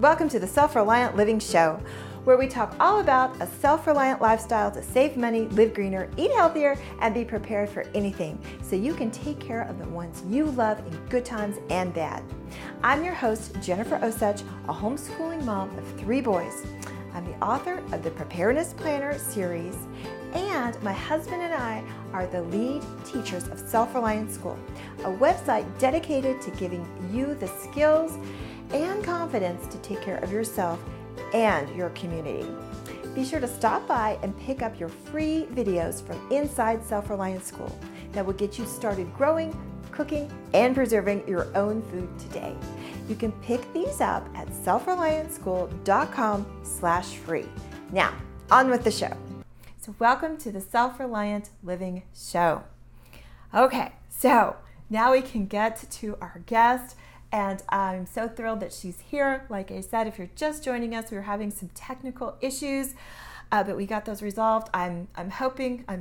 Welcome to the Self-Reliant Living Show, where we talk all about a self-reliant lifestyle to save money, live greener, eat healthier, and be prepared for anything so you can take care of the ones you love in good times and bad. I'm your host, Jennifer Osich, a homeschooling mom of 3 boys. I'm the author of the Preparedness Planner series, and my husband and I are the lead teachers of Self-Reliant School, a website dedicated to giving you the skills and confidence to take care of yourself and your community. Be sure to stop by and pick up your free videos from inside Self-Reliant School that will get you started growing, cooking, and preserving your own food today. You can pick these up at selfreliantschool.com/free. Now, on with the show. So welcome to the Self-Reliant Living Show. Okay, so now we can get to our guest. And I'm so thrilled that she's here. Like I said, if you're just joining us, we were having some technical issues, but we got those resolved. I'm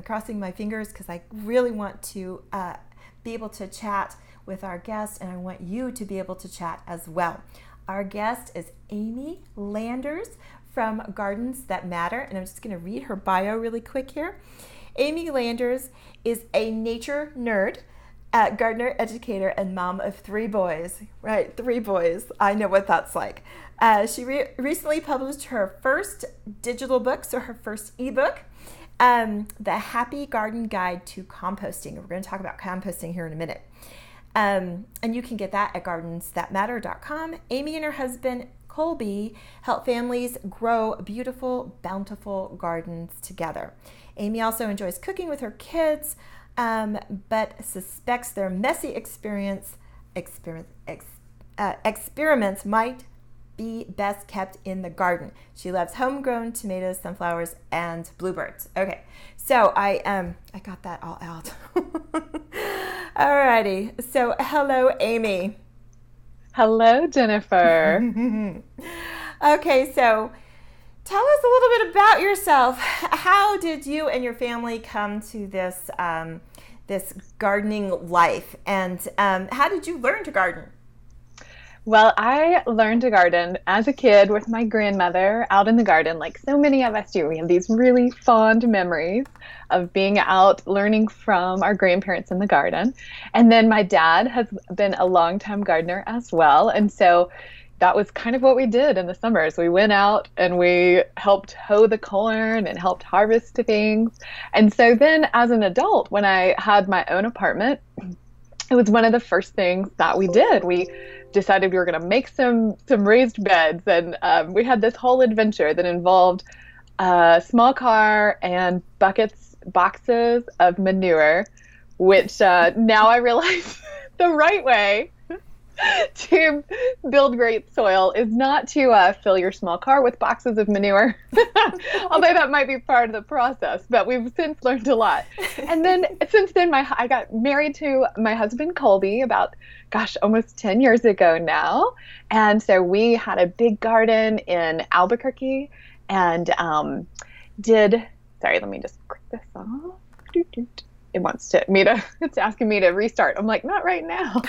crossing my fingers because I really want to be able to chat with our guest, and I want you to be able to chat as well. Our guest is Amy Landers from Gardens That Matter, and I'm just going to read her bio really quick here. Amy Landers is a nature nerd, gardener, educator, and mom of 3 boys. Right, 3 boys. I know what that's like. She recently published her first digital book, so her first ebook, The Happy Garden Guide to Composting. We're going to talk about composting here in a minute. And you can get that at gardensthatmatter.com. Amy and her husband, Colby, help families grow beautiful, bountiful gardens together. Amy also enjoys cooking with her kids, but suspects their messy experiments might be best kept in the garden. She loves homegrown tomatoes, sunflowers, and bluebirds. Okay, so I got that all out. Alrighty, so hello, Amy. Hello, Jennifer. Okay, so tell us a little bit about yourself. How did you and your family come to this this gardening life, and how did you learn to garden? Well, I learned to garden as a kid with my grandmother out in the garden, like so many of us do. We have these really fond memories of being out learning from our grandparents in the garden. And then my dad has been a longtime gardener as well, and so that was kind of what we did in the summers. We went out and we helped hoe the corn and helped harvest things. And so then as an adult, when I had my own apartment, it was one of the first things that we did. We decided we were going to make some raised beds. And we had this whole adventure that involved a small car and boxes of manure, which now I realize the right way to build great soil is not to fill your small car with boxes of manure, although that might be part of the process, but we've since learned a lot. And then since then, I got married to my husband, Colby, about, almost 10 years ago now. And so we had a big garden in Albuquerque and let me just click this off. It's asking me to restart. I'm like, not right now.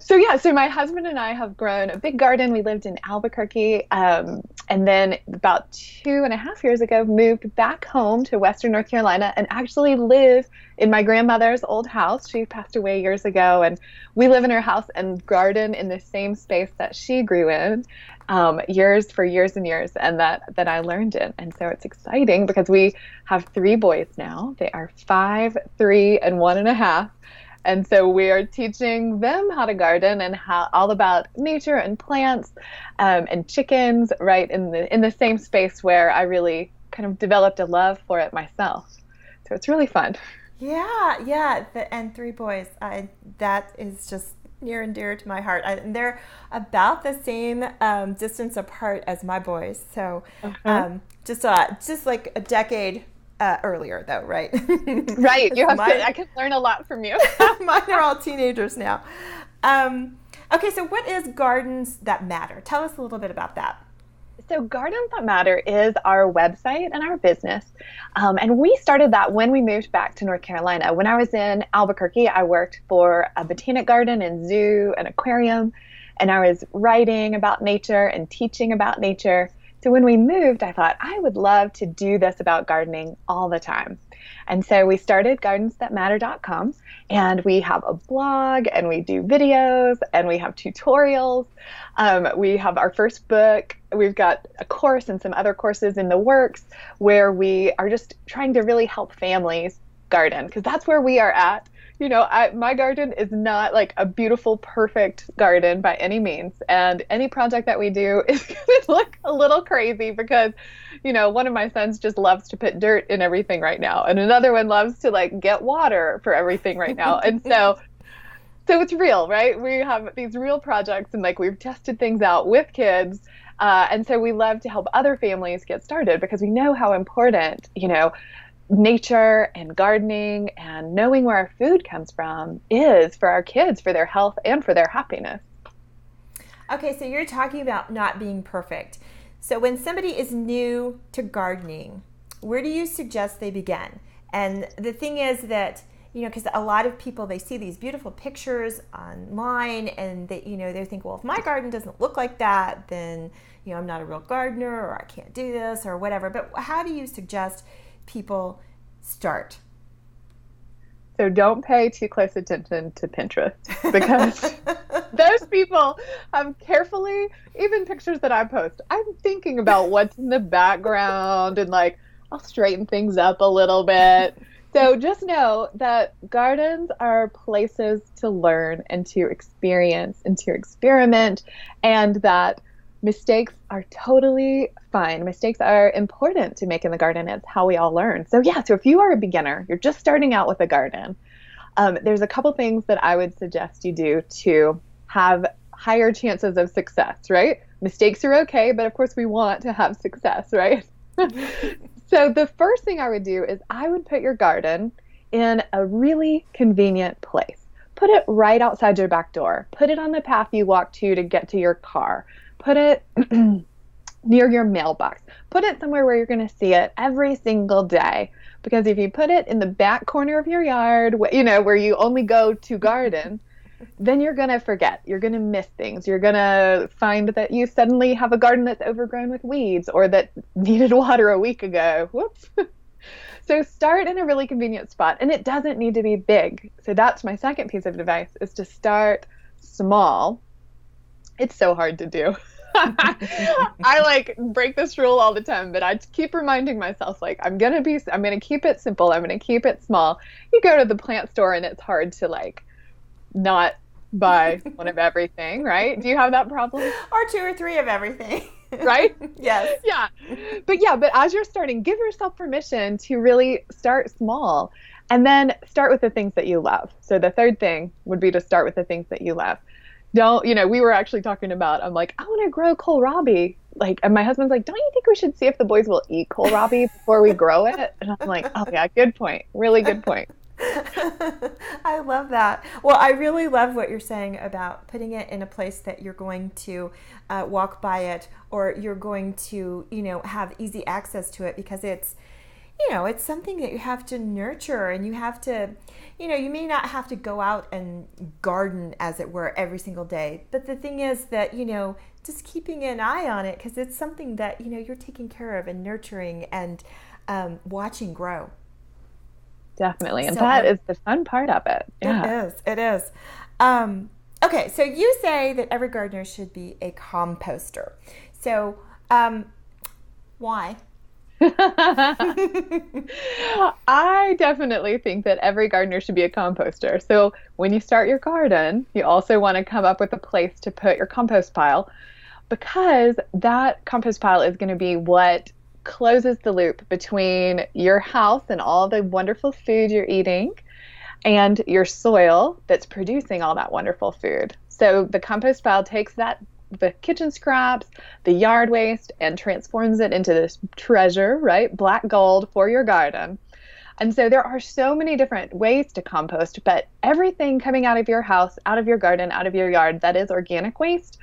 So my husband and I have grown a big garden. We lived in Albuquerque, and then about 2.5 years ago, moved back home to Western North Carolina and actually live in my grandmother's old house. She passed away years ago, and we live in her house and garden in the same space that she grew in. Years and years, and that I learned in. And so it's exciting because we have 3 boys now. They are 5, 3, and 1.5. And so we are teaching them how to garden and all about nature and plants, and chickens, right in the same space where I really kind of developed a love for it myself. So it's really fun. Yeah. And 3 boys. That is just near and dear to my heart. And they're about the same distance apart as my boys. So just like a decade earlier, though, right? Right. I can learn a lot from you. Mine are all teenagers now. Okay, so what is Gardens That Matter? Tell us a little bit about that. So Gardens That Matter is our website and our business. And we started that when we moved back to North Carolina. When I was in Albuquerque, I worked for a botanic garden and zoo and aquarium. and I was writing about nature and teaching about nature. So when we moved, I thought I would love to do this about gardening all the time. And so we started gardensthatmatter.com, and we have a blog, and we do videos, and we have tutorials. We have our first book. We've got a course and some other courses in the works where we are just trying to really help families garden, because that's where we are at. You know, my garden is not like a beautiful, perfect garden by any means. And any project that we do is going to look a little crazy because, you know, one of my sons just loves to put dirt in everything right now. And another one loves to like get water for everything right now. And so it's real, right? We have these real projects, and like we've tested things out with kids. And so we love to help other families get started because we know how important, you know, nature and gardening and knowing where our food comes from is for our kids, for their health and for their happiness. Okay, so you're talking about not being perfect. So when somebody is new to gardening, where do you suggest they begin? And the thing is that, you know, because a lot of people, they see these beautiful pictures online and they, you know, they think, well, if my garden doesn't look like that, then, you know, I'm not a real gardener, or I can't do this or whatever. But how do you suggest people start? So don't pay too close attention to Pinterest, because those people have carefully, even pictures that I post, I'm thinking about what's in the background, and like I'll straighten things up a little bit. So just know that gardens are places to learn and to experience and to experiment, and that mistakes are totally fine. Mistakes are important to make in the garden. It's how we all learn. So yeah, so if you are a beginner, you're just starting out with a garden, there's a couple things that I would suggest you do to have higher chances of success, right? Mistakes are okay, but of course we want to have success, right? So the first thing I would do is I would put your garden in a really convenient place. Put it right outside your back door. Put it on the path you walk to get to your car. Put it near your mailbox. Put it somewhere where you're going to see it every single day. Because if you put it in the back corner of your yard, you know, where you only go to garden, then you're going to forget. You're going to miss things. You're going to find that you suddenly have a garden that's overgrown with weeds, or that needed water a week ago. Whoops. So start in a really convenient spot, and it doesn't need to be big. So that's my second piece of advice, is to start small. It's so hard to do. I like break this rule all the time, but I keep reminding myself, like, I'm going to keep it simple. I'm going to keep it small. You go to the plant store and it's hard to like not buy one of everything, right? Do you have that problem? Or two or three of everything. Right? Yes. Yeah. But as you're starting, give yourself permission to really start small, and then start with the things that you love. So the third thing would be to start with the things that you love. Don't, you know, we were actually talking about, I'm like, I want to grow kohlrabi. Like, and my husband's like, don't you think we should see if the boys will eat kohlrabi before we grow it? And I'm like, oh yeah, good point. Really good point. I love that. Well, I really love what you're saying about putting it in a place that you're going to walk by it, or you're going to, you know, have easy access to it, because it's, you know, it's something that you have to nurture, and you have to, you know, you may not have to go out and garden, as it were, every single day. But the thing is that, you know, just keeping an eye on it, because it's something that, you know, you're taking care of and nurturing and watching grow. Definitely. And so, that is the fun part of it. Yeah. It is. Okay, so you say that every gardener should be a composter. So why? I definitely think that every gardener should be a composter. So when you start your garden, you also want to come up with a place to put your compost pile, because that compost pile is going to be what closes the loop between your house and all the wonderful food you're eating and your soil that's producing all that wonderful food. So the compost pile takes the kitchen scraps, the yard waste, and transforms it into this treasure, right? Black gold for your garden. And so there are so many different ways to compost, but everything coming out of your house, out of your garden, out of your yard that is organic waste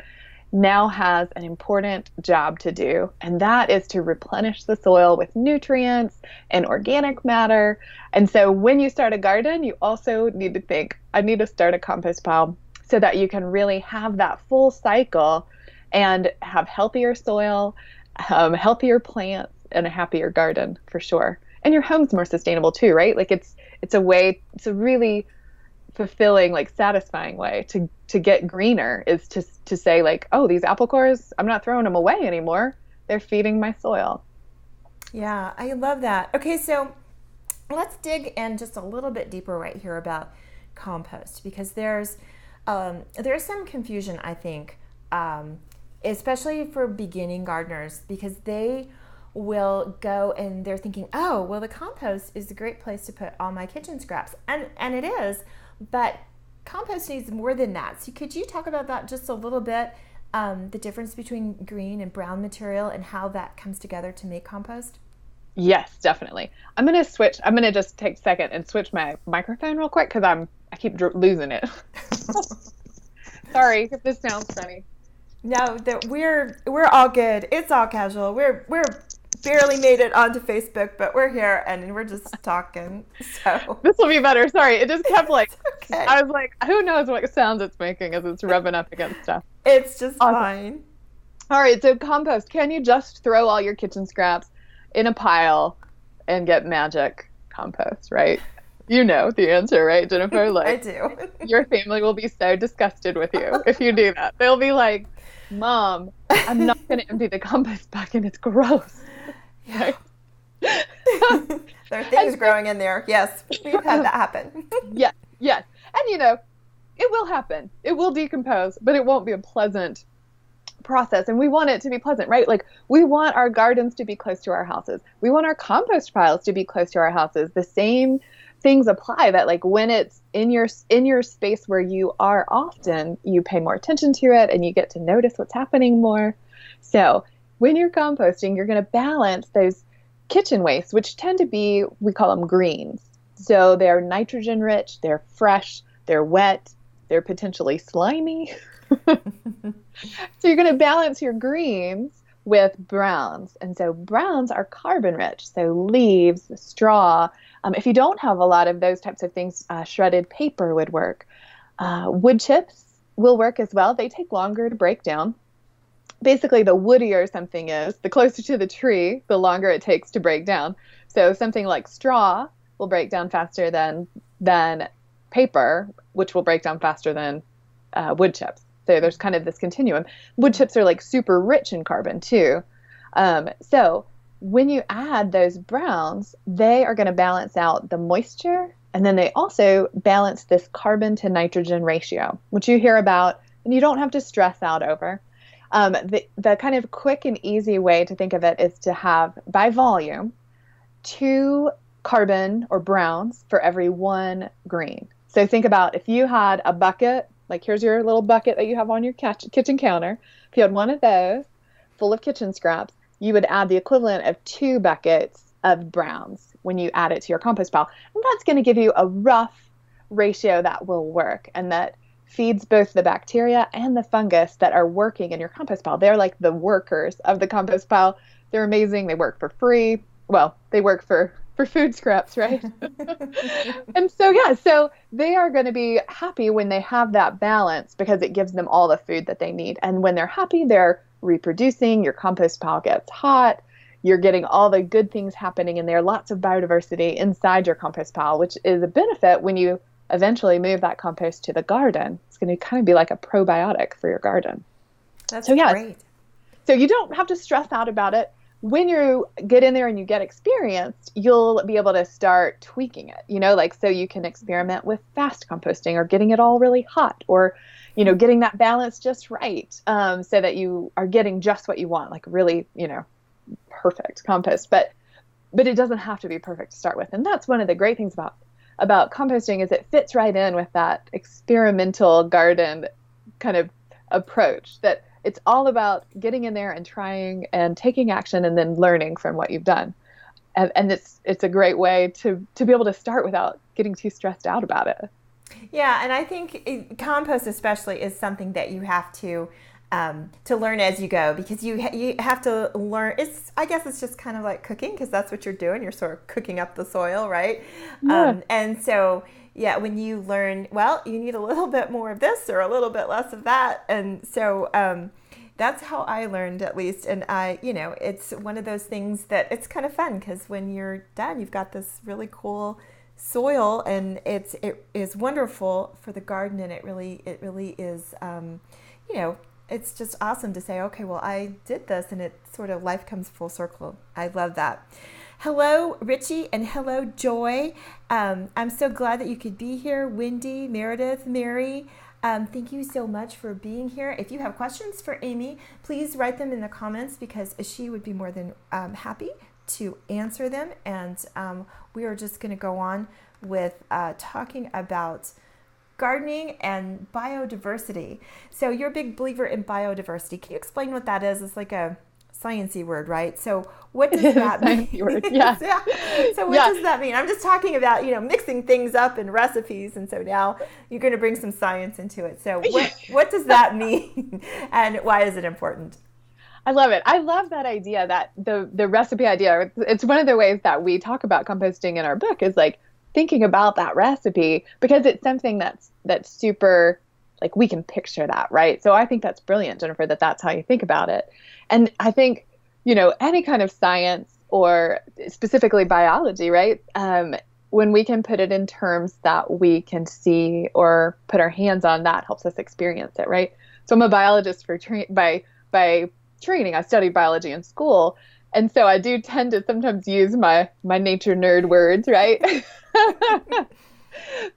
now has an important job to do, and that is to replenish the soil with nutrients and organic matter. And so when you start a garden, you also need to think, I need to start a compost pile so that you can really have that full cycle and have healthier soil, healthier plants, and a happier garden for sure. And your home's more sustainable too, right? Like it's a really fulfilling, like satisfying way to get greener is to say like, oh, these apple cores, I'm not throwing them away anymore. They're feeding my soil. Yeah, I love that. Okay, so let's dig in just a little bit deeper right here about compost, because there's some confusion, I think, especially for beginning gardeners, because they will go and they're thinking, oh, well, the compost is a great place to put all my kitchen scraps. And it is, but compost needs more than that. So could you talk about that just a little bit, the difference between green and brown material and how that comes together to make compost? Yes, definitely. I'm going to just take a second and switch my microphone real quick because I keep losing it. Sorry if this sounds funny. No, we're all good. It's all casual. We're barely made it onto Facebook, but we're here and we're just talking. So this will be better. Sorry, it just kept like okay. I was like, who knows what sounds it's making as it's rubbing up against stuff. It's just awesome. Fine. All right, so compost. Can you just throw all your kitchen scraps in a pile and get magic compost? Right? You know the answer, right, Jennifer? Like, I do. Your family will be so disgusted with you if you do that. They'll be like, Mom, I'm not going to empty the compost bucket. It's gross. Yeah. There are things growing in there. Yes, we've had that happen. Yes. And it will happen. It will decompose, but it won't be a pleasant process. And we want it to be pleasant, right? Like we want our gardens to be close to our houses. We want our compost piles to be close to our houses. The same things apply, that like when it's in your space where you are often, you pay more attention to it and you get to notice what's happening more. So when you're composting, you're going to balance those kitchen wastes, which tend to be, we call them greens. So they're nitrogen rich, they're fresh, they're wet, they're potentially slimy. So you're going to balance your greens with browns. And so browns are carbon rich. So leaves, straw. If you don't have a lot of those types of things, shredded paper would work. Wood chips will work as well. They take longer to break down. Basically, the woodier something is, the closer to the tree, the longer it takes to break down. So something like straw will break down faster than paper, which will break down faster than wood chips. So there's kind of this continuum. Wood chips are like super rich in carbon too. So when you add those browns, they are going to balance out the moisture, and then they also balance this carbon to nitrogen ratio, which you hear about and you don't have to stress out over. The kind of quick and easy way to think of it is to have, by volume, 2 carbon or browns for every 1 green. So think about if you had a bucket, like here's your little bucket that you have on your kitchen counter. If you had one of those full of kitchen scraps, you would add the equivalent of 2 buckets of browns when you add it to your compost pile. And that's going to give you a rough ratio that will work and that feeds both the bacteria and the fungus that are working in your compost pile. They're like the workers of the compost pile. They're amazing. They work for free. Well, they work for food scraps, right? And so they are going to be happy when they have that balance because it gives them all the food that they need. And when they're happy, they're reproducing, your compost pile gets hot, you're getting all the good things happening in there, lots of biodiversity inside your compost pile, which is a benefit when you eventually move that compost to the garden. It's going to kind of be like a probiotic for your garden. That's great. So you don't have to stress out about it. When you get in there and you get experienced, you'll be able to start tweaking it, so you can experiment with fast composting or getting it all really hot or, getting that balance just right, so that you are getting just what you want, like really, perfect compost. But it doesn't have to be perfect to start with. And that's one of the great things about composting is it fits right in with that experimental garden kind of approach, that it's all about getting in there and trying and taking action and then learning from what you've done. And it's a great way to be able to start without getting too stressed out about it. Yeah, and I think compost especially is something that you have to learn as you go, because you have to learn. I guess it's just kind of like cooking, because that's what you're doing. You're sort of cooking up the soil, right? Yeah. And so yeah, when you learn, well, you need a little bit more of this or a little bit less of that. And so that's how I learned, at least. And it's one of those things that it's kind of fun, because when you're done, you've got this really cool soil, and it is wonderful for the garden. And it really is, it's just awesome to say, okay, well, I did this, and it sort of, life comes full circle. I love that. Hello, Richie, and hello, Joy. I'm so glad that you could be here. Wendy, Meredith, Mary, thank you so much for being here. If you have questions for Amy, please write them in the comments, because she would be more than happy to answer them. And we are just going to go on with talking about gardening and biodiversity. So you're a big believer in biodiversity. Can you explain what that is? It's like a sciencey word, right? So what does that mean? Word, yeah. Yeah. So what does that mean? I'm just talking about, mixing things up in recipes. And so now you're going to bring some science into it. So what does that mean? And why is it important? I love it. I love that idea, that the recipe idea. It's one of the ways that we talk about composting in our book, is like thinking about that recipe, because it's something that's super, like, we can picture that, right? So I think that's brilliant, Jennifer, that's how you think about it. And I think, any kind of science, or specifically biology, right? When we can put it in terms that we can see or put our hands on, that helps us experience it, right? So I'm a biologist by training. I studied biology in school. And so I do tend to sometimes use my nature nerd words, right?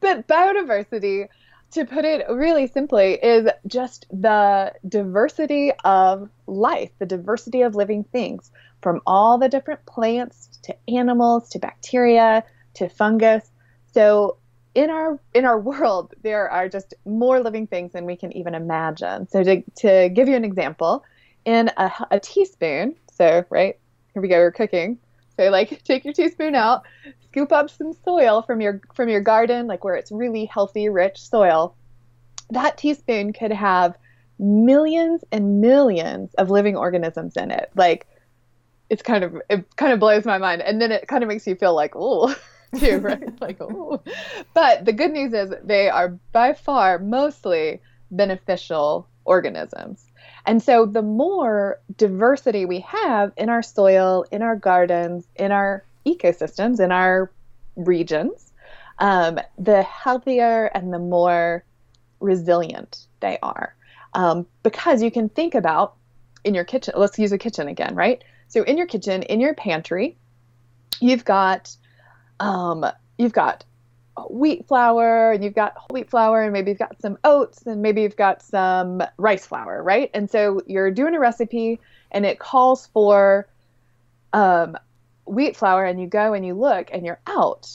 But biodiversity, to put it really simply, is just the diversity of life, the diversity of living things, from all the different plants to animals to bacteria to fungus. So in our world, there are just more living things than we can even imagine. So to give you an example, in a teaspoon, so right, here we go, we're cooking. So like, take your teaspoon out, scoop up some soil from your garden, like where it's really healthy, rich soil. That teaspoon could have millions and millions of living organisms in it. Like, it kind of blows my mind. And then it kind of makes you feel like, oh, too, right? Like, oh. But the good news is they are by far mostly beneficial organisms. And so the more diversity we have in our soil, in our gardens, in our ecosystems, in our regions, the healthier and the more resilient they are. Because you can think about, in your kitchen, let's use a kitchen again, right? So in your kitchen, in your pantry, you've got wheat flour, and you've got whole wheat flour, and maybe you've got some oats, and maybe you've got some rice flour, right? And so you're doing a recipe, and it calls for wheat flour, and you go and you look, and you're out.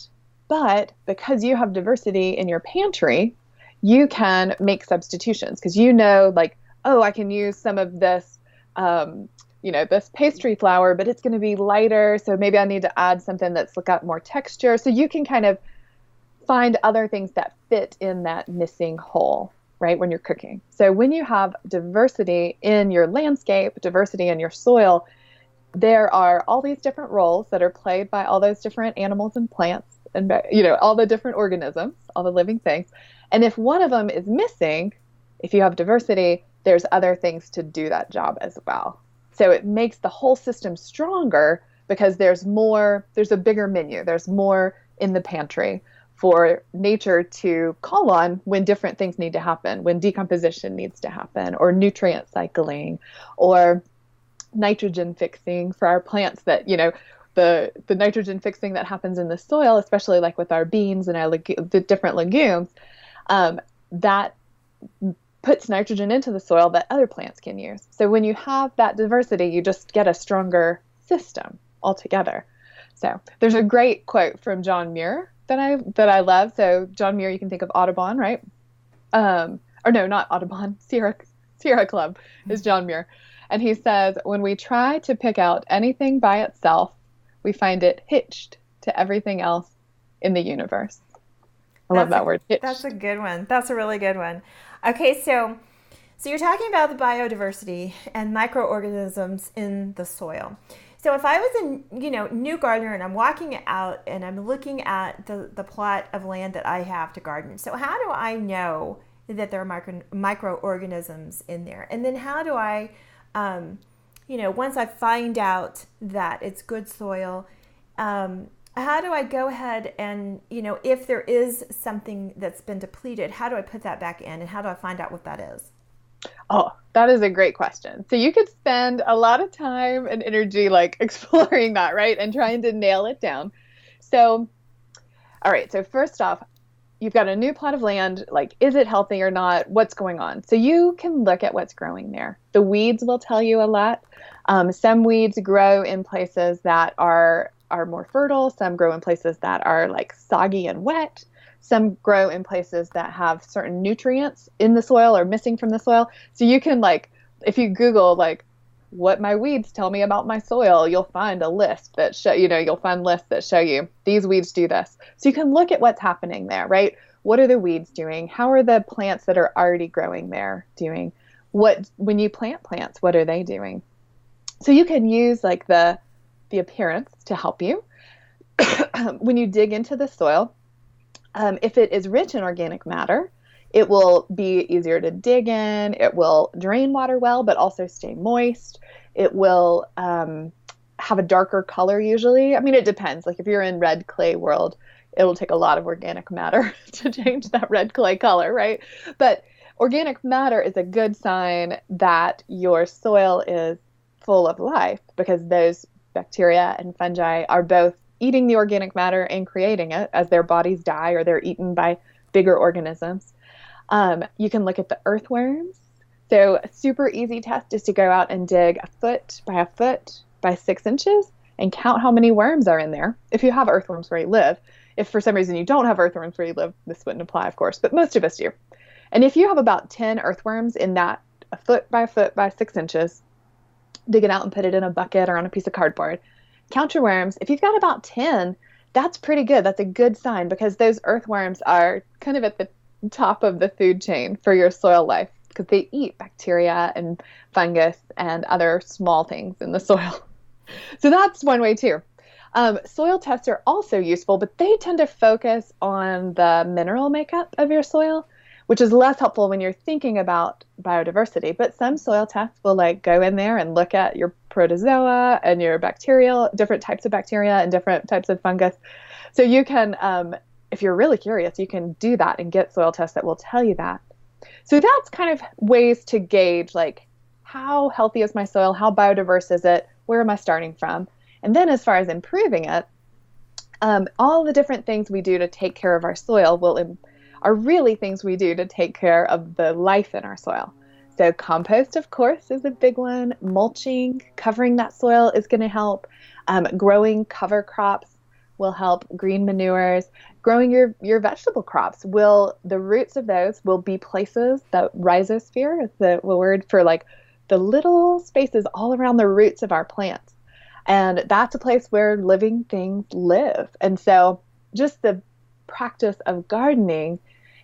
But because you have diversity in your pantry, you can make substitutions, because like, oh, I can use some of this, this pastry flour, but it's going to be lighter, so maybe I need to add something that's got more texture. So you can kind of find other things that fit in that missing hole, right, when you're cooking. So when you have diversity in your landscape, diversity in your soil, there are all these different roles that are played by all those different animals and plants, and all the different organisms, all the living things. And if one of them is missing, if you have diversity, there's other things to do that job as well. So it makes the whole system stronger, because there's a bigger menu, there's more in the pantry for nature to call on when different things need to happen, when decomposition needs to happen, or nutrient cycling, or nitrogen fixing for our plants, that, the nitrogen fixing that happens in the soil, especially like with our beans and the different legumes, that puts nitrogen into the soil that other plants can use. So when you have that diversity, you just get a stronger system altogether. So there's a great quote from John Muir that I love. So John Muir, you can think of Audubon, right? Or no, not Audubon. Sierra Club is John Muir. And he says, when we try to pick out anything by itself, we find it hitched to everything else in the universe. I love that word, hitched. That's a good one. That's a really good one. Okay, so you're talking about the biodiversity and microorganisms in the soil. So if I was a new gardener and I'm walking out and I'm looking at the plot of land that I have to garden, so how do I know that there are microorganisms in there? And then how do I, once I find out that it's good soil, how do I go ahead and, if there is something that's been depleted, how do I put that back in and how do I find out what that is? Oh, that is a great question. So you could spend a lot of time and energy like exploring that, right? And trying to nail it down. So, all right. So first off, you've got a new plot of land. Like, is it healthy or not? What's going on? So you can look at what's growing there. The weeds will tell you a lot. Some weeds grow in places that are more fertile. Some grow in places that are like soggy and wet. Some grow in places that have certain nutrients in the soil or missing from the soil. So you can if you Google what my weeds tell me about my soil, you'll find a list that you'll find lists that show you these weeds do this. So you can look at what's happening there, right? What are the weeds doing? How are the plants that are already growing there doing? When you plant plants, what are they doing? So you can use the appearance to help you. When you dig into the soil, if it is rich in organic matter, it will be easier to dig in. It will drain water well, but also stay moist. It will have a darker color usually. I mean, it depends. Like if you're in red clay world, it'll take a lot of organic matter to change that red clay color, right? But organic matter is a good sign that your soil is full of life because those bacteria and fungi are both eating the organic matter and creating it as their bodies die or they're eaten by bigger organisms. You can look at the earthworms. So a super easy test is to go out and dig a foot by 6 inches and count how many worms are in there. If you have earthworms where you live. If for some reason you don't have earthworms where you live, this wouldn't apply, of course, but most of us do. And if you have about 10 earthworms in that a foot by 6 inches, dig it out and put it in a bucket or on a piece of cardboard. Count your worms. If you've got about 10, that's pretty good. That's a good sign because those earthworms are kind of at the top of the food chain for your soil life because they eat bacteria and fungus and other small things in the soil. So that's one way too. Soil tests are also useful, but they tend to focus on the mineral makeup of your soil, which is less helpful when you're thinking about biodiversity. But some soil tests will go in there and look at your protozoa and your bacterial, different types of bacteria and different types of fungus. So you can, if you're really curious, you can do that and get soil tests that will tell you that. So that's kind of ways to gauge how healthy is my soil? How biodiverse is it? Where am I starting from? And then as far as improving it, all the different things we do to take care of our soil are really things we do to take care of the life in our soil. So compost, of course, is a big one. Mulching, covering that soil is going to help. Growing cover crops will help. Green manures. Growing your vegetable crops the roots of those will be places, the rhizosphere is the word for the little spaces all around the roots of our plants. And that's a place where living things live. And so just the practice of gardening,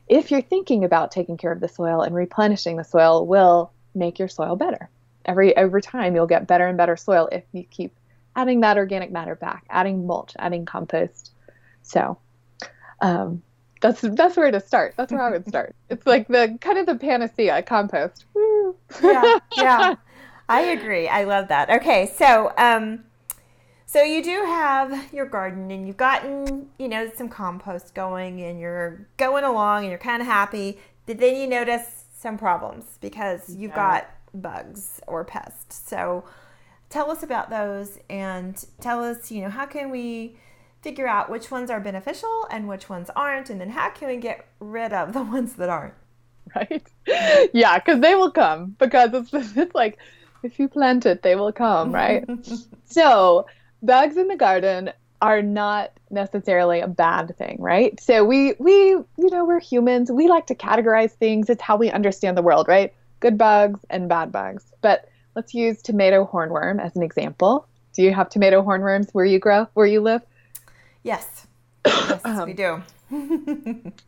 if you're thinking about taking care of the soil and replenishing the soil, will make your soil better. Over time, you'll get better and better soil if you keep adding that organic matter back, adding mulch, adding compost. So that's where to start. That's where I would start. It's like the kind of the panacea, compost. Woo. Yeah. I agree. I love that. Okay, so so you do have your garden and you've gotten, some compost going and you're going along and you're kind of happy. Then you notice some problems because you've got bugs or pests. So tell us about those and tell us, how can we figure out which ones are beneficial and which ones aren't, and then how can we get rid of the ones that aren't? Right? Yeah, because they will come because it's like if you plant it, they will come, right? So bugs in the garden are not necessarily a bad thing, right? So we're humans. We like to categorize things. It's how we understand the world, right? Good bugs and bad bugs. But let's use tomato hornworm as an example. Do you have tomato hornworms where you live? Yes. Yes, we do.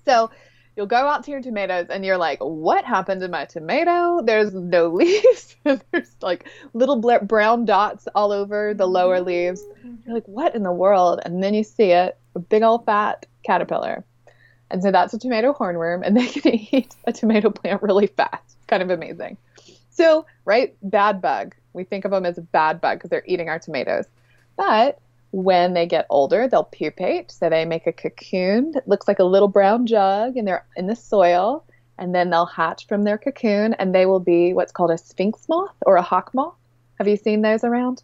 So you'll go out to your tomatoes and you're like, what happened to my tomato? There's no leaves. There's like little brown dots all over the lower leaves. You're like, what in the world? And then you see it, a big old fat caterpillar. And so that's a tomato hornworm, and they can eat a tomato plant really fast. Kind of amazing. So, right, bad bug. We think of them as a bad bug because they're eating our tomatoes. But when they get older, they'll pupate. So they make a cocoon that looks like a little brown jug, and they're in the soil. And then they'll hatch from their cocoon, and they will be what's called a sphinx moth or a hawk moth. Have you seen those around?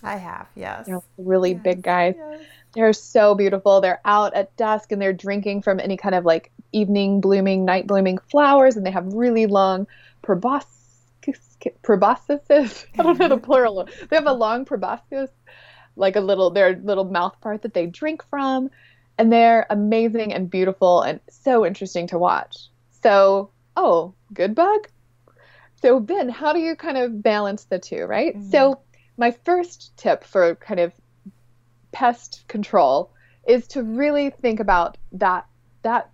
I have, yes. They're really big guys. Yes. They're so beautiful. They're out at dusk and they're drinking from any kind of like evening blooming, night blooming flowers, and they have really long proboscises. I don't know the plural. They have a long proboscis, like their little mouth part that they drink from, and they're amazing and beautiful and so interesting to watch. So, good bug. So then how do you kind of balance the two, right? Mm-hmm. So my first tip for kind of pest control is to really think about that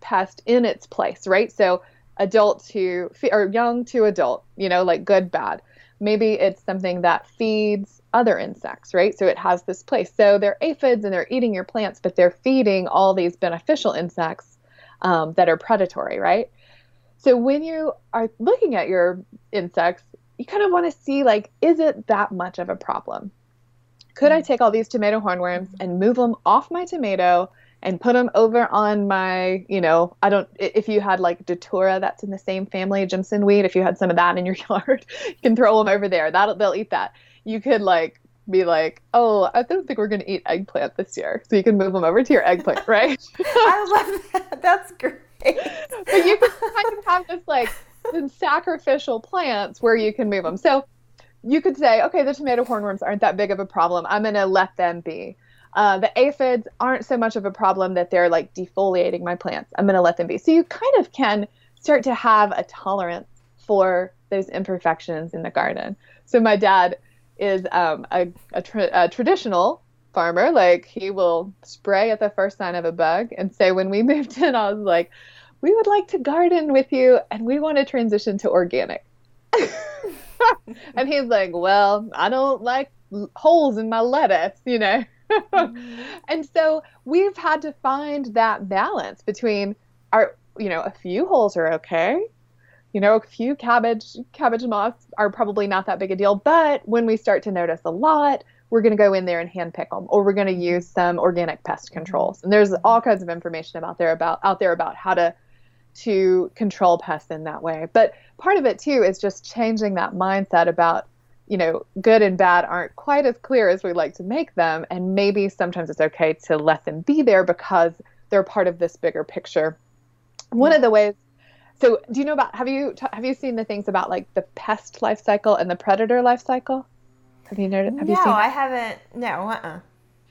pest in its place, right? So adult to or young to adult, like good, bad. Maybe it's something that feeds other insects, right? So it has this place. So they're aphids and they're eating your plants, but they're feeding all these beneficial insects that are predatory, right? So when you are looking at your insects, you kind of want to see, like, is it that much of a problem? Could I take all these tomato hornworms and move them off my tomato and put them over on my, if you had like datura, that's in the same family, Jimson weed, if you had some of that in your yard, you can throw them over there. They'll eat that. You could like be like, oh, I don't think we're going to eat eggplant this year. So you can move them over to your eggplant, right? I love that. That's great. But you can kind of have this like sacrificial plants where you can move them. So you could say, okay, the tomato hornworms aren't that big of a problem. I'm going to let them be. The aphids aren't so much of a problem that they're like defoliating my plants. I'm going to let them be. So you kind of can start to have a tolerance for those imperfections in the garden. So my dad is a traditional farmer. Like, he will spray at the first sign of a bug. And so when we moved in, I was like, we would like to garden with you, and we want to transition to organic. And he's like, well, I don't like holes in my lettuce, Mm-hmm. And so we've had to find that balance between a few holes are okay. A few cabbage moths are probably not that big a deal. But when we start to notice a lot, we're going to go in there and hand pick them, or we're going to use some organic pest controls. And there's all kinds of information out there about how to control pests in that way. But part of it too is just changing that mindset about, good and bad aren't quite as clear as we like to make them. And maybe sometimes it's okay to let them be there because they're part of this bigger picture. One of the ways, so do you know about, have you seen the things about like the pest life cycle and the predator life cycle? Have you noticed? No, I haven't. No,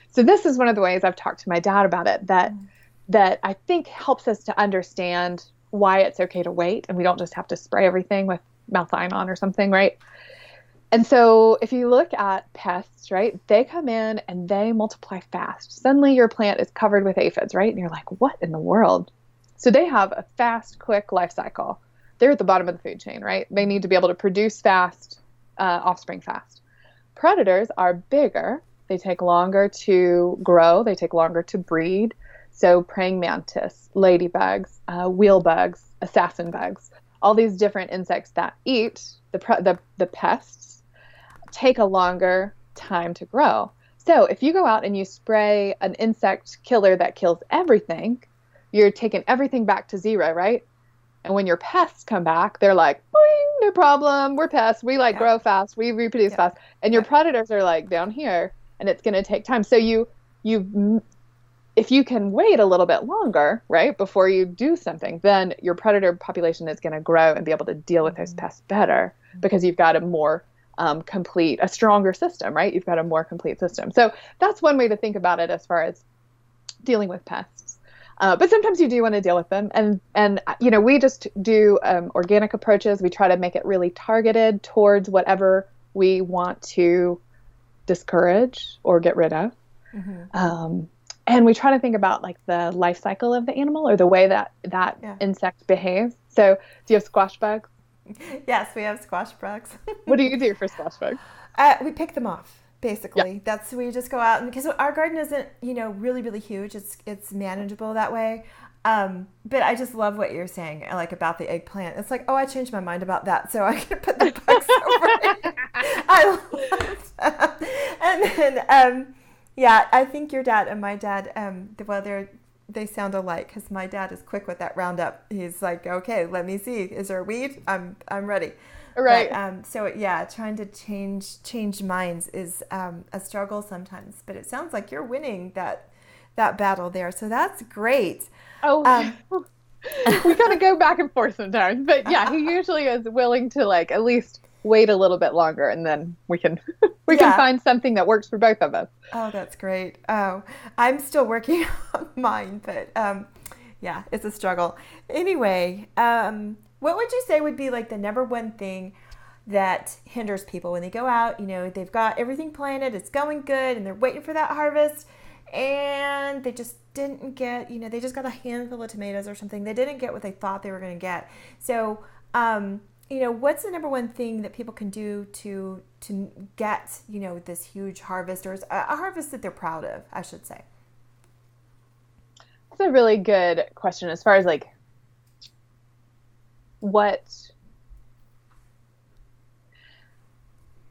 So this is one of the ways I've talked to my dad about it that I think helps us to understand why it's okay to wait, and we don't just have to spray everything with methionine or something, right? And so if you look at pests, right, they come in and they multiply fast. Suddenly your plant is covered with aphids, right? And you're like, what in the world? So they have a fast, quick life cycle. They're at the bottom of the food chain, right? They need to be able to produce fast, offspring fast. Predators are bigger. They take longer to grow. They take longer to breed. So praying mantis, ladybugs, wheelbugs, assassin bugs, all these different insects that eat the pests take a longer time to grow. So if you go out and you spray an insect killer that kills everything, you're taking everything back to zero, right? And when your pests come back, they're like, boing, no problem. We're pests. We grow fast. We reproduce fast. And your predators are like down here, and it's going to take time. So if you can wait a little bit longer, right, before you do something, then your predator population is going to grow and be able to deal with those pests better because you've got a more a stronger system, right? You've got a more complete system. So that's one way to think about it as far as dealing with pests. But sometimes you do want to deal with them. And we just do organic approaches. We try to make it really targeted towards whatever we want to discourage or get rid of. Mm-hmm. and we try to think about like the life cycle of the animal or the way that Yeah. insect behaves. So do you have squash bugs? Yes, we have squash bugs. What do you do for squash bugs? We pick them off, Yeah. basically. That's we just go out, and because our garden isn't, really, really huge. It's manageable that way. But I just love what you're saying, like about the eggplant. It's like, oh, I changed my mind about that, so I can put the bugs over it. I love that. And then, yeah, I think your dad and my dad, they sound alike because my dad is quick with that Roundup. He's like, okay, let me see. Is there a weed? I'm ready. Right. But, so yeah, trying to change minds is a struggle sometimes. But it sounds like you're winning that battle there. So that's great. Oh, we kind of go back and forth sometimes, but yeah, he usually is willing to like at least wait a little bit longer, and then we can can find something that works for both of us. Oh, that's great. Oh, I'm still working on mine, but yeah, it's a struggle. Anyway, what would you say would be like the number one thing that hinders people when they go out? They've got everything planted, it's going good, and they're waiting for that harvest, and they just didn't get, they just got a handful of tomatoes or something. They didn't get what they thought they were going to get. So, what's the number one thing that people can do to get, this huge harvest, or a harvest that they're proud of, I should say? That's a really good question as far as like what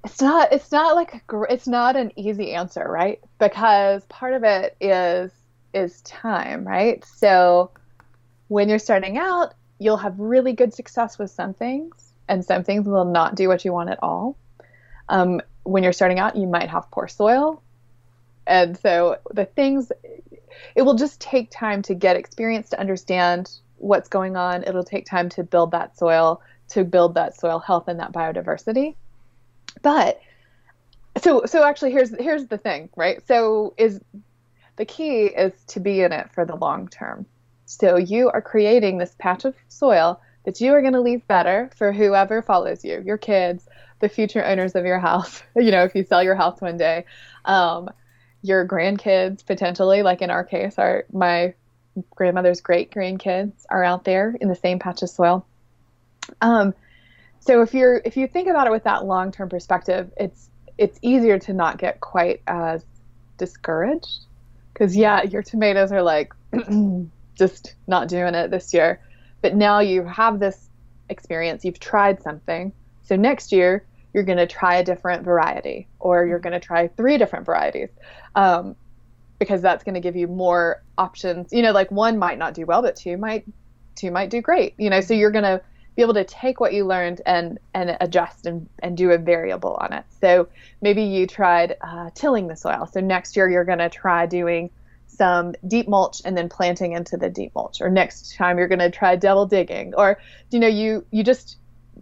it's not an easy answer, right? Because part of it is time, right? So when you're starting out, you'll have really good success with some things, and some things will not do what you want at all. When you're starting out, you might have poor soil. And so it will just take time to get experience to understand what's going on. It'll take time to build that soil health and that biodiversity. But so actually here's the thing, right? So the key is to be in it for the long term. So you are creating this patch of soil that you are going to leave better for whoever follows you, your kids, the future owners of your house, if you sell your house one day, your grandkids potentially, like in our case, my grandmother's great grandkids are out there in the same patch of soil. So if you think about it with that long-term perspective, it's easier to not get quite as discouraged, because your tomatoes are like just not doing it this year. But now you have this experience, you've tried something. So next year you're going to try a different variety, or you're going to try 3 different varieties, because that's going to give you more options. Like one might not do well, but two might do great. So you're going to be able to take what you learned and adjust and do a variable on it. So maybe you tried tilling the soil. So next year you're going to try doing some deep mulch and then planting into the deep mulch. Or next time you're going to try double digging. Or, you just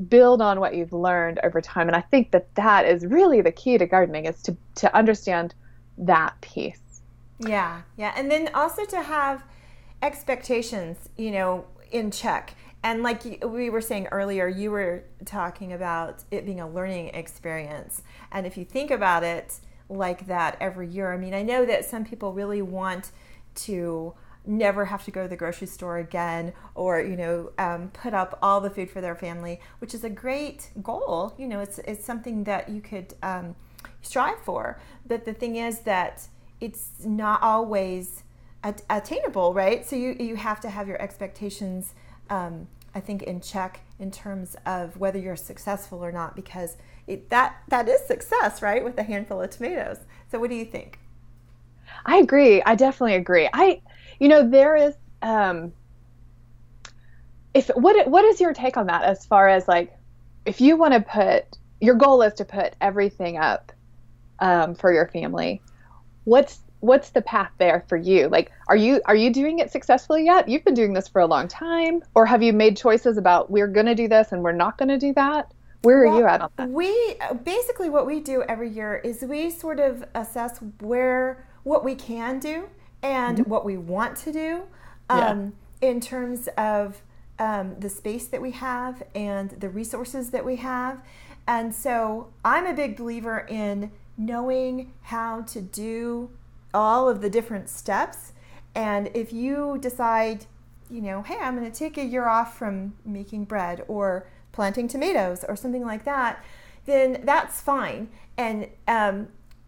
build on what you've learned over time. And I think that is really the key to gardening, is to understand that piece. Yeah. And then also to have expectations, in check. And like we were saying earlier, you were talking about it being a learning experience. And if you think about it like that every year, I know that some people really want to never have to go to the grocery store again, or, put up all the food for their family, which is a great goal. It's something that you could strive for. But the thing is that it's not always attainable, right? So you have to have your expectations I think in check in terms of whether you're successful or not, because that is success, right? With a handful of tomatoes. So what do you think? I agree. I definitely agree. There is, what is your take on that, as far as like, if you want to your goal is to put everything up, for your family, what's the path there for you? Like, are you doing it successfully yet? You've been doing this for a long time, or have you made choices about we're going to do this and we're not going to do that? Where are you at on that? We basically, what we do every year is we sort of assess what we can do and what we want to do, in terms of the space that we have and the resources that we have. And so I'm a big believer in knowing how to do all of the different steps. And if you decide, hey, I'm going to take a year off from making bread or planting tomatoes or something like that, then that's fine. And,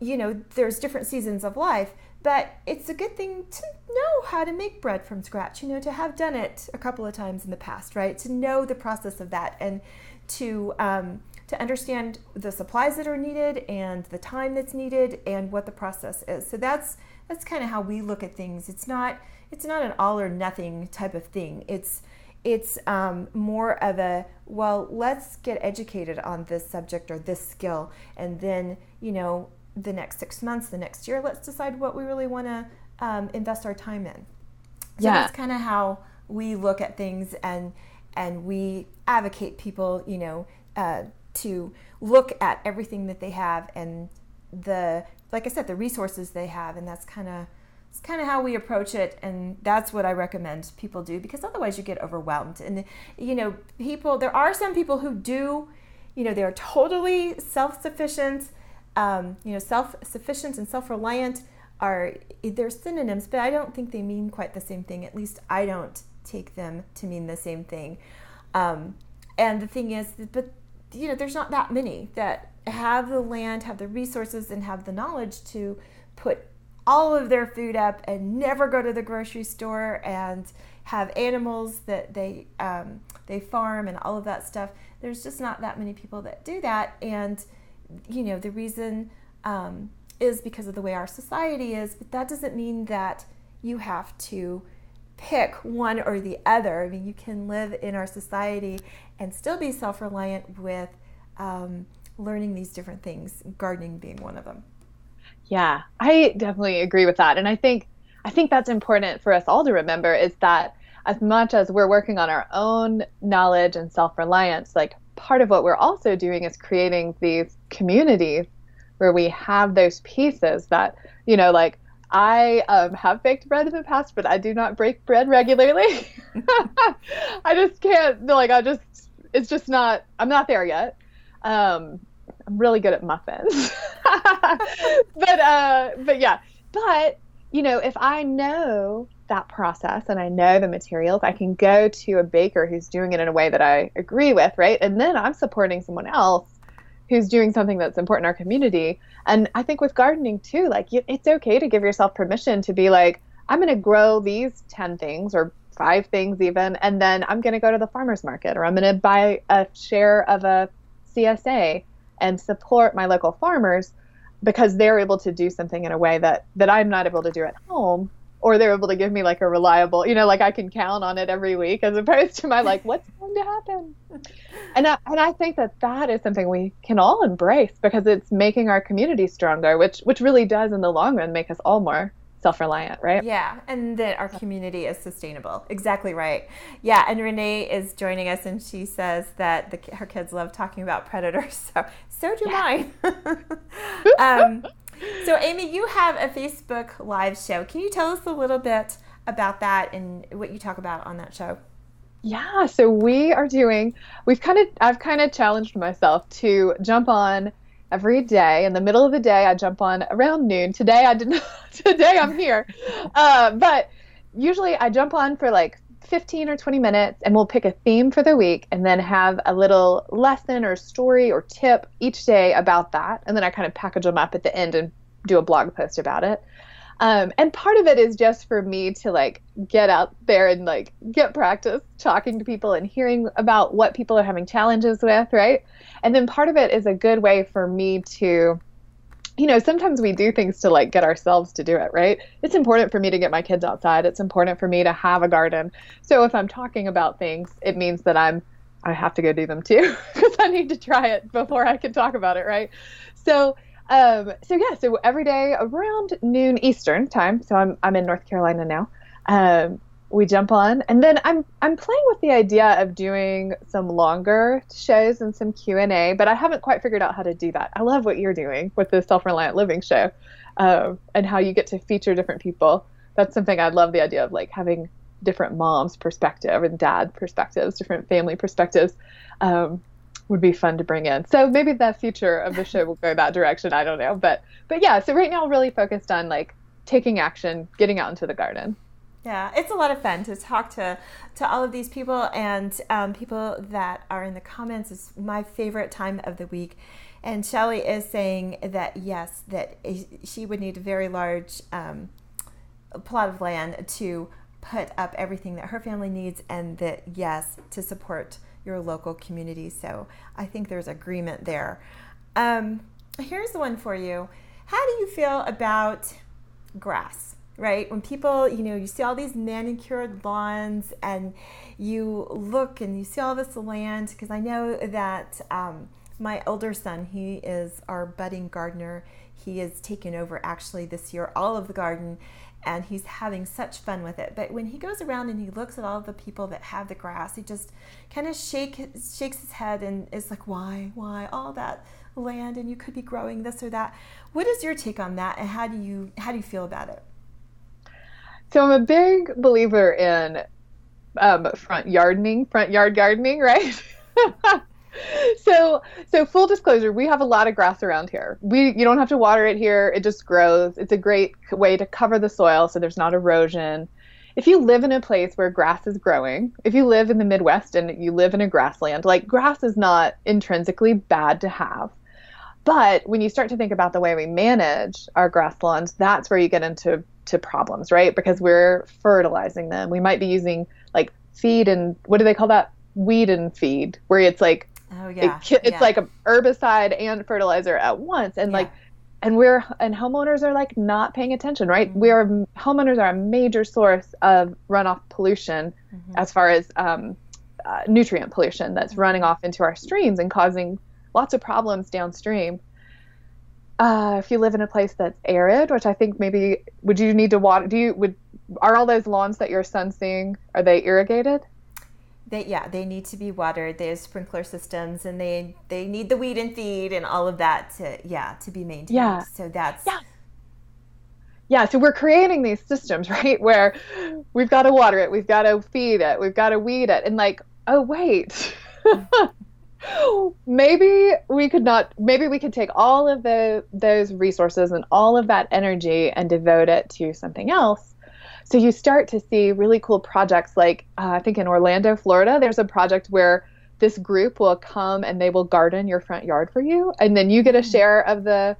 there's different seasons of life, but it's a good thing to know how to make bread from scratch, to have done it a couple of times in the past, right? To know the process of that and to understand the supplies that are needed and the time that's needed and what the process is. So that's kind of how we look at things. It's not an all or nothing type of thing. It's more of a, well, let's get educated on this subject or this skill, and then the next 6 months, the next year, let's decide what we really want to invest our time in. So that's kind of how we look at things, and we advocate people, to look at everything that they have and like I said, the resources they have, and it's kind of how we approach it, and that's what I recommend people do, because otherwise you get overwhelmed. And there are some people who do, they're totally self-sufficient. Self-sufficient and self-reliant they're synonyms, but I don't think they mean quite the same thing. At least I don't take them to mean the same thing. And the thing is, but there's not that many that have the land, have the resources, and have the knowledge to put all of their food up and never go to the grocery store and have animals that they farm and all of that stuff. There's just not that many people that do that. And the reason is because of the way our society is, but that doesn't mean that you have to pick one or the other. I mean, you can live in our society and still be self-reliant with learning these different things, gardening being one of them. Yeah, I definitely agree with that. And I think that's important for us all to remember, is that as much as we're working on our own knowledge and self-reliance, like, part of what we're also doing is creating these communities where we have those pieces that, like, I have baked bread in the past, but I do not bake bread regularly. I just can't, it's just not, I'm not there yet. I'm really good at muffins. But yeah, if I know that process and I know the materials, I can go to a baker who's doing it in a way that I agree with, right? And then I'm supporting someone else who's doing something that's important in our community. And I think with gardening too, like, it's okay to give yourself permission to be like, I'm going to grow these 10 things or 5 things even, and then I'm going to go to the farmer's market, or I'm going to buy a share of a CSA and support my local farmers, because they're able to do something in a way that I'm not able to do at home, or they're able to give me like a reliable, like, I can count on it every week, as opposed to my like, what's going to happen? And I think that is something we can all embrace, because it's making our community stronger, which really does in the long run make us all more self-reliant, right? Yeah, and that our community is sustainable. Exactly right. Yeah, and Renee is joining us, and she says that her kids love talking about predators. So do mine. So Amy, you have a Facebook Live show. Can you tell us a little bit about that and what you talk about on that show? Yeah, so I've kind of challenged myself to jump on every day. In the middle of the day, I jump on around noon. Today I didn't. Today I'm here, but usually I jump on for like 15 or 20 minutes, and we'll pick a theme for the week, and then have a little lesson or story or tip each day about that, and then I kind of package them up at the end and do a blog post about it. And part of it is just for me to like get out there and like get practice talking to people and hearing about what people are having challenges with, right? And then part of it is a good way for me to, sometimes we do things to like get ourselves to do it, right? It's important for me to get my kids outside. It's important for me to have a garden. So if I'm talking about things, it means that I have to go do them too, because I need to try it before I can talk about it, right? So every day around noon Eastern time, so I'm in North Carolina now, we jump on, and then I'm playing with the idea of doing some longer shows and some Q&A, but I haven't quite figured out how to do that. I love what you're doing with the Self-Reliant Living show, and how you get to feature different people. That's something I'd love, the idea of like having different moms' perspective and dad perspectives, different family perspectives. Would be fun to bring in. So maybe the future of the show will go that direction. I don't know. But yeah, so right now really focused on like taking action, getting out into the garden. Yeah, it's a lot of fun to talk to all of these people, and people that are in the comments is my favorite time of the week. And Shelley is saying that yes, that she would need a very large plot of land to put up everything that her family needs, and that yes, to support your local community. So I think there's agreement there. Here's the one for you. How do you feel about grass? Right? When people, you see all these manicured lawns, and you look and you see all this land, because I know that my older son, he is our budding gardener. He has taken over actually this year all of the garden, and he's having such fun with it. But when he goes around and he looks at all the people that have the grass, he just kind of shakes his head and is like, why all that land, and you could be growing this or that. What is your take on that, and how do you feel about it? So I'm a big believer in front yard gardening, right? So full disclosure, we have a lot of grass around here. You don't have to water it here. It just grows. It's a great way to cover the soil so there's not erosion. If you live in a place where grass is growing, if you live in the Midwest and you live in a grassland, like, grass is not intrinsically bad to have. But when you start to think about the way we manage our grass lawns, that's where you get into problems, right? Because we're fertilizing them. We might be using like feed, and what do they call that? Weed and feed, where it's like, it's like a herbicide and fertilizer at once. And and homeowners are like not paying attention, right? Mm-hmm. Homeowners are a major source of runoff pollution, as far as nutrient pollution that's running off into our streams and causing lots of problems downstream. If you live in a place that's arid, which I think maybe, would you need to water? Are all those lawns that your son's seeing, are they irrigated? They need to be watered. They have sprinkler systems, and they need the weed and feed and all of that to be maintained. Yeah. So that's so we're creating these systems, right, where we've got to water it, we've got to feed it, we've got to weed it, and like, oh wait. Maybe we could take all of those resources and all of that energy and devote it to something else. So you start to see really cool projects like, I think in Orlando, Florida, there's a project where this group will come and they will garden your front yard for you. And then you get a share of the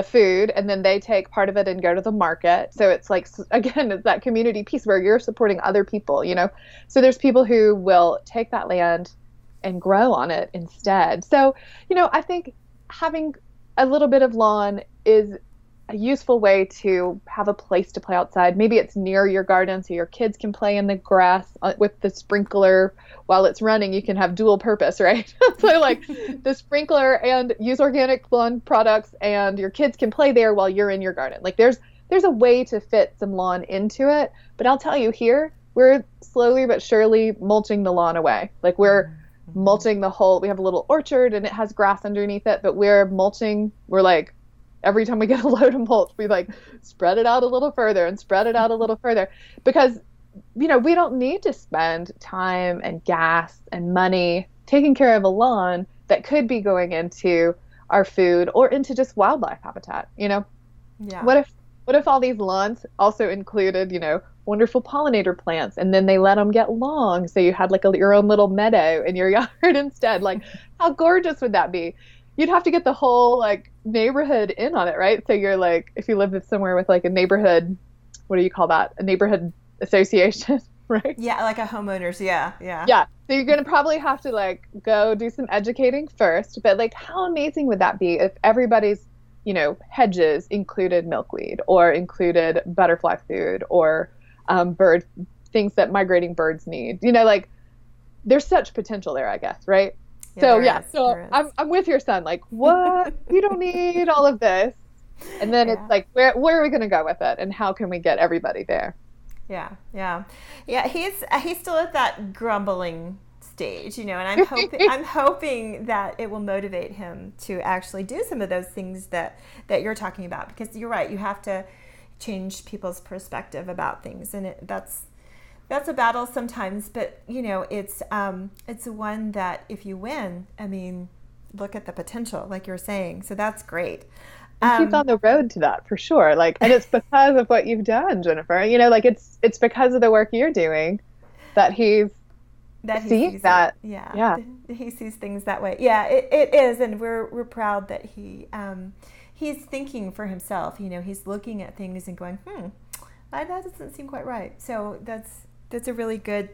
food, and then they take part of it and go to the market. So it's like, again, it's that community piece where you're supporting other people, So there's people who will take that land and grow on it instead. So, I think having a little bit of lawn is a useful way to have a place to play outside. Maybe it's near your garden so your kids can play in the grass with the sprinkler while it's running. You can have dual purpose, right? So like the sprinkler, and use organic lawn products, and your kids can play there while you're in your garden. Like there's a way to fit some lawn into it. But I'll tell you, here we're slowly but surely mulching the lawn away. Like we're mulching we have a little orchard and it has grass underneath it, but we're like, every time we get a load of mulch, we like spread it out a little further and spread it out a little further, because, we don't need to spend time and gas and money taking care of a lawn that could be going into our food or into just wildlife habitat, Yeah. What if all these lawns also included, wonderful pollinator plants, and then they let them get long, so you had like your own little meadow in your yard instead? Like, how gorgeous would that be? You'd have to get the whole like neighborhood in on it, right? So you're like, if you live somewhere with like a neighborhood, what do you call that? A neighborhood association, right? Yeah, like a homeowners. Yeah. Yeah. So you're going to probably have to like go do some educating first, but like, how amazing would that be if everybody's, hedges included milkweed, or included butterfly food, or bird things that migrating birds need? Like there's such potential there, I guess, right? So I'm with your son. Like, what? You don't need all of this. And then it's like, where are we going to go with it, and how can we get everybody there? Yeah. He's still at that grumbling stage, and I'm hoping that it will motivate him to actually do some of those things that you're talking about, because you're right. You have to change people's perspective about things, and that's a battle sometimes, but it's one that if you win, I mean, look at the potential, like you're saying. So that's great. And he's on the road to that for sure. Like, and it's because of what you've done, Jennifer. You know, like it's because of the work you're doing that he sees that. Yeah. He sees things that way. Yeah, it is, and we're proud that he's thinking for himself. You know, he's looking at things and going, that doesn't seem quite right. So that's a really good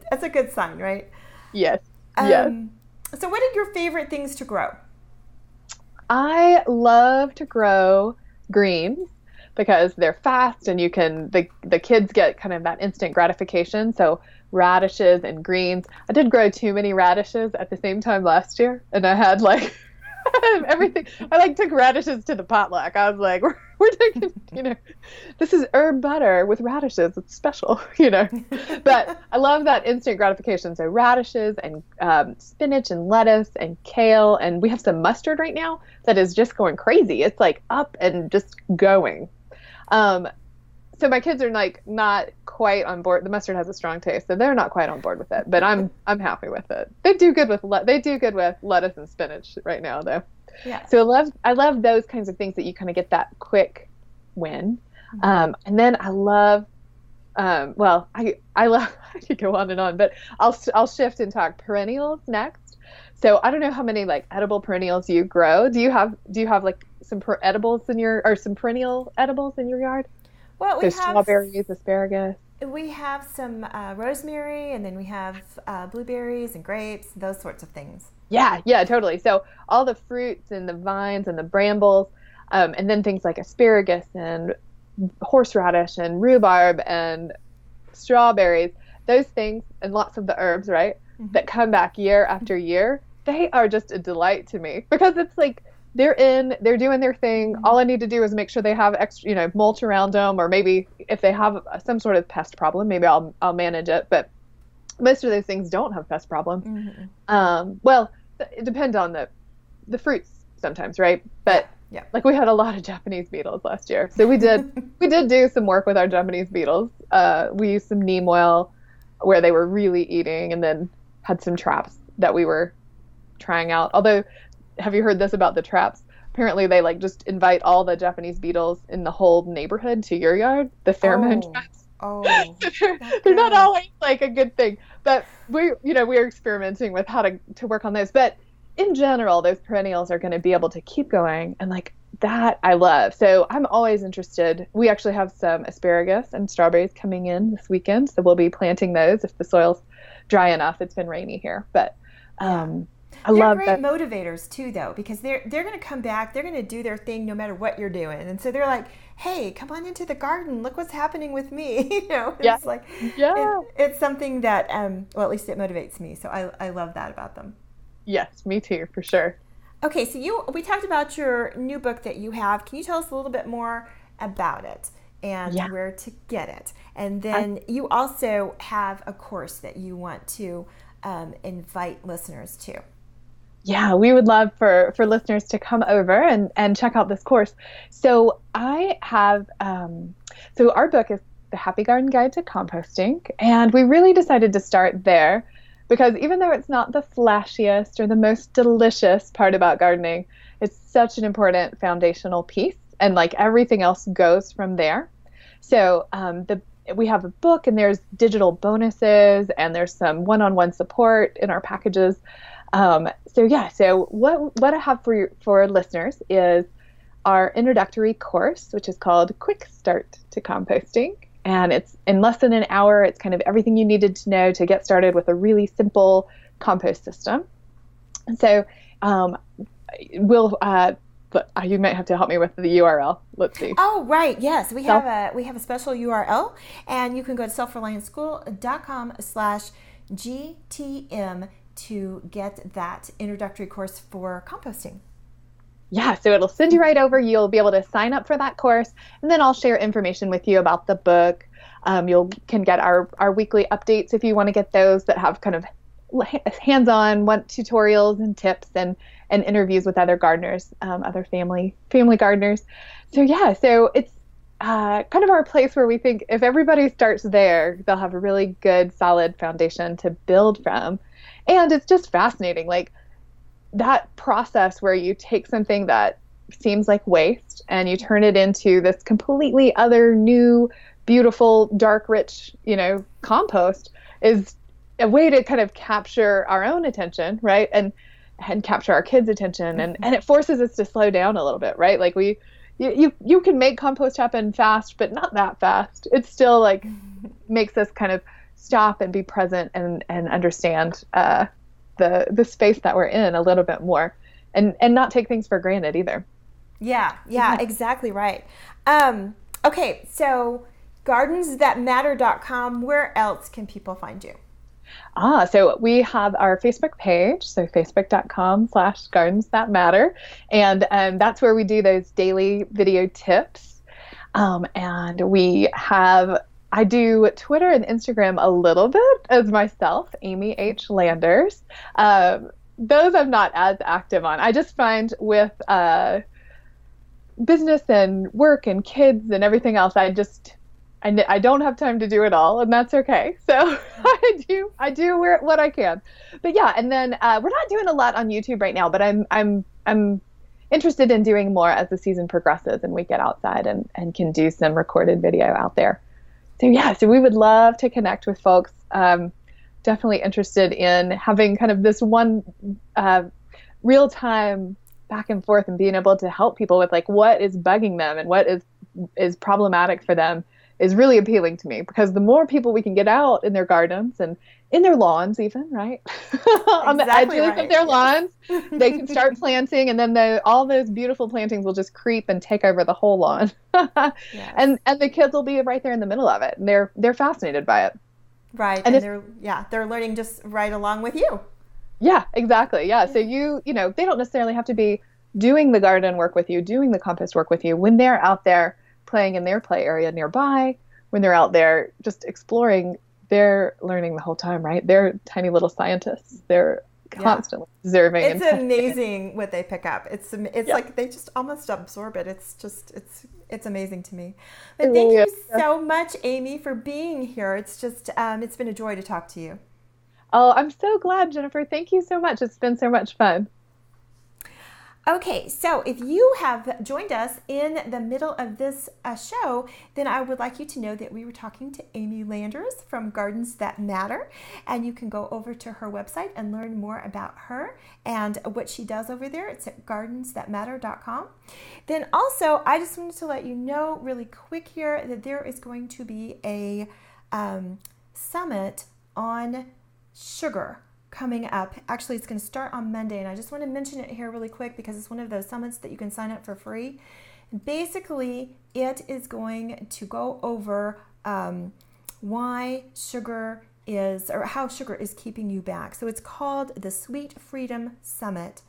sign, right? Yes. Yes. So what are your favorite things to grow? I love to grow greens because they're fast and the kids get kind of that instant gratification. So radishes and greens. I did grow too many radishes at the same time last year, and I had like everything. I like took radishes to the potluck. I was like, we're taking, you know, this is herb butter with radishes. It's special, you know. But I love that instant gratification. So radishes and spinach and lettuce and kale, and we have some mustard right now that is just going crazy. It's like up and just going. So my kids are like not quite on board. The mustard has a strong taste, so they're not quite on board with it. But I'm happy with it. They do good with lettuce and spinach right now, though. Yeah. So I love those kinds of things that you kind of get that quick win. And then I love, I love. I could go on and on, but I'll shift and talk perennials next. So I don't know how many like edible perennials you grow. Do you have like some edibles some perennial edibles in your yard? Well, we have strawberries, asparagus. We have some rosemary, and then we have blueberries and grapes, those sorts of things. Yeah, totally. So all the fruits and the vines and the brambles, and then things like asparagus and horseradish and rhubarb and strawberries, those things, and lots of the herbs, right, that come back year after year, they are just a delight to me because it's like, they're doing their thing. All I need to do is make sure they have extra, you know, mulch around them, or maybe if they have some sort of pest problem, maybe I'll manage it. But most of those things don't have pest problems. Well, it depends on the fruits sometimes, right? But like we had a lot of Japanese beetles last year, so we did do some work with our Japanese beetles. We used some neem oil where they were really eating, and then had some traps that we were trying out. Although, have you heard this about the traps? Apparently they like just invite all the Japanese beetles in the whole neighborhood to your yard, the pheromone traps. They're not always like a good thing, but we're experimenting with how to work on those. But in general, those perennials are going to be able to keep going, and like that I love. So I'm always interested. We actually have some asparagus and strawberries coming in this weekend, so we'll be planting those if the soil's dry enough. It's been rainy here, but They're great motivators too, though, because they're going to come back. They're going to do their thing no matter what you're doing, and so they're like, "Hey, come on into the garden. Look what's happening with me." You know, it's like, it's something that, well, at least it motivates me. So I love that about them. Yes, me too, for sure. Okay, so we talked about your new book that you have. Can you tell us a little bit more about it and where to get it? And then you also have a course that you want to invite listeners to. Yeah, we would love for listeners to come over and check out this course. So I have, so our book is The Happy Garden Guide to Composting, and we really decided to start there because even though it's not the flashiest or the most delicious part about gardening, it's such an important foundational piece, and like everything else goes from there. So we have a book, and there's digital bonuses, and there's some one-on-one support in our packages. So what I have for listeners is our introductory course, which is called Quick Start to Composting. And it's in less than an hour. It's kind of everything you needed to know to get started with a really simple compost system. And so you might have to help me with the URL. Let's see. Oh, right. Yes. We have a special URL, and you can go to selfreliantschool.com/GTM to get that introductory course for composting. Yeah, so it'll send you right over. You'll be able to sign up for that course, and then I'll share information with you about the book. You can get our weekly updates if you want to get those that have kind of hands-on tutorials and tips and interviews with other gardeners, other family gardeners. So it's kind of our place where we think if everybody starts there, they'll have a really good, solid foundation to build from. And it's just fascinating, like that process where you take something that seems like waste and you turn it into this completely other new, beautiful, dark, rich, compost, is a way to kind of capture our own attention, right? And capture our kids' attention, and it forces us to slow down a little bit, right? Like you can make compost happen fast, but not that fast. It's still like makes us kind of stop and be present and understand the space that we're in a little bit more, and not take things for granted either. Yeah, exactly right. Okay, so gardensthatmatter.com, where else can people find you? So we have our Facebook page, so facebook.com/gardensthatmatter. And that's where we do those daily video tips. And I do Twitter and Instagram a little bit as myself, Amy H. Landers. Those I'm not as active on. I just find with business and work and kids and everything else, I don't have time to do it all, and that's okay. So I do what I can. But yeah, and then we're not doing a lot on YouTube right now, but I'm interested in doing more as the season progresses and we get outside and can do some recorded video out there. So yeah, so we would love to connect with folks. Definitely interested in having kind of this one real time back and forth and being able to help people with like what is bugging them and what is problematic for them is really appealing to me, because the more people we can get out in their gardens and in their lawns even, right? On the edges of their lawns, they can start planting, and then all those beautiful plantings will just creep and take over the whole lawn. Yes. And the kids will be right there in the middle of it, and they're fascinated by it. Right. And they're learning just right along with you. Yeah, exactly. Yeah. So they don't necessarily have to be doing the garden work with you, doing the compost work with you. When they're out there playing in their play area nearby, when they're out there just exploring, they're learning the whole time, right? They're tiny little scientists. They're constantly observing. It's amazing what they pick up. It's like they just almost absorb it. It's amazing to me. But thank you so much, Amy, for being here. It's just it's been a joy to talk to you. Oh, I'm so glad, Jennifer. Thank you so much. It's been so much fun. Okay, so if you have joined us in the middle of this show, then I would like you to know that we were talking to Amy Landers from Gardens That Matter, and you can go over to her website and learn more about her and what she does over there. It's at gardensthatmatter.com. Then also, I just wanted to let you know really quick here that there is going to be a summit on sugar coming up. Actually, it's going to start on Monday, and I just want to mention it here really quick because it's one of those summits that you can sign up for free. And basically, it is going to go over why sugar is, or how sugar is keeping you back. So it's called the Sweet Freedom Summit,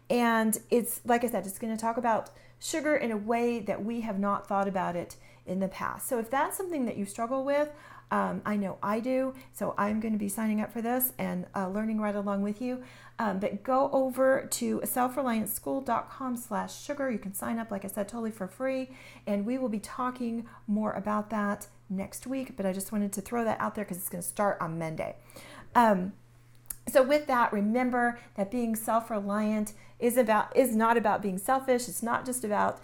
and it's, like I said, it's going to talk about sugar in a way that we have not thought about it in the past. So if that's something that you struggle with, I know I do, so I'm going to be signing up for this and learning right along with you. But go over to selfreliantschool.com/sugar. You can sign up, like I said, totally for free, and we will be talking more about that next week. But I just wanted to throw that out there because it's going to start on Monday. So with that, remember that being self-reliant is not about being selfish. It's not just about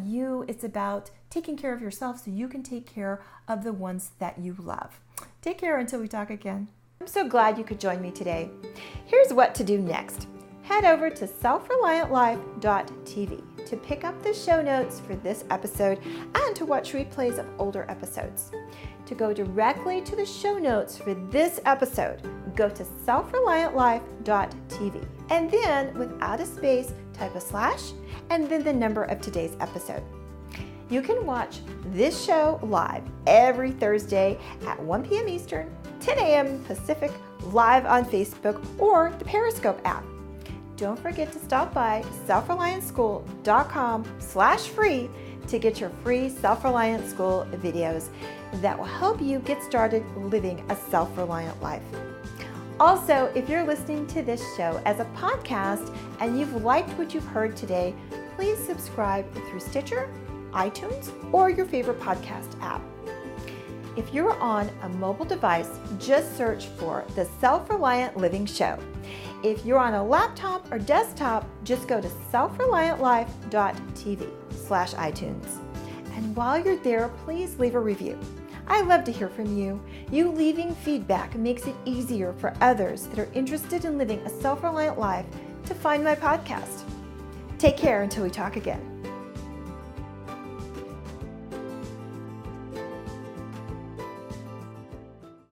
you. It's about taking care of yourself so you can take care of the ones that you love. Take care until we talk again. I'm so glad you could join me today. Here's what to do next. Head over to selfreliantlife.tv to pick up the show notes for this episode and to watch replays of older episodes. To go directly to the show notes for this episode, go to selfreliantlife.tv and then, without a space, type a / and then the number of today's episode. You can watch this show live every Thursday at 1 p.m. Eastern, 10 a.m. Pacific, live on Facebook or the Periscope app. Don't forget to stop by selfreliantschool.com/free to get your free Self-Reliant School videos that will help you get started living a self-reliant life. Also, if you're listening to this show as a podcast and you've liked what you've heard today, please subscribe through Stitcher, iTunes, or your favorite podcast app. If you're on a mobile device, just search for the Self-Reliant Living Show. If you're on a laptop or desktop, just go to selfreliantlife.tv/iTunes. And while you're there, please leave a review. I love to hear from you. You leaving feedback makes it easier for others that are interested in living a self-reliant life to find my podcast. Take care until we talk again.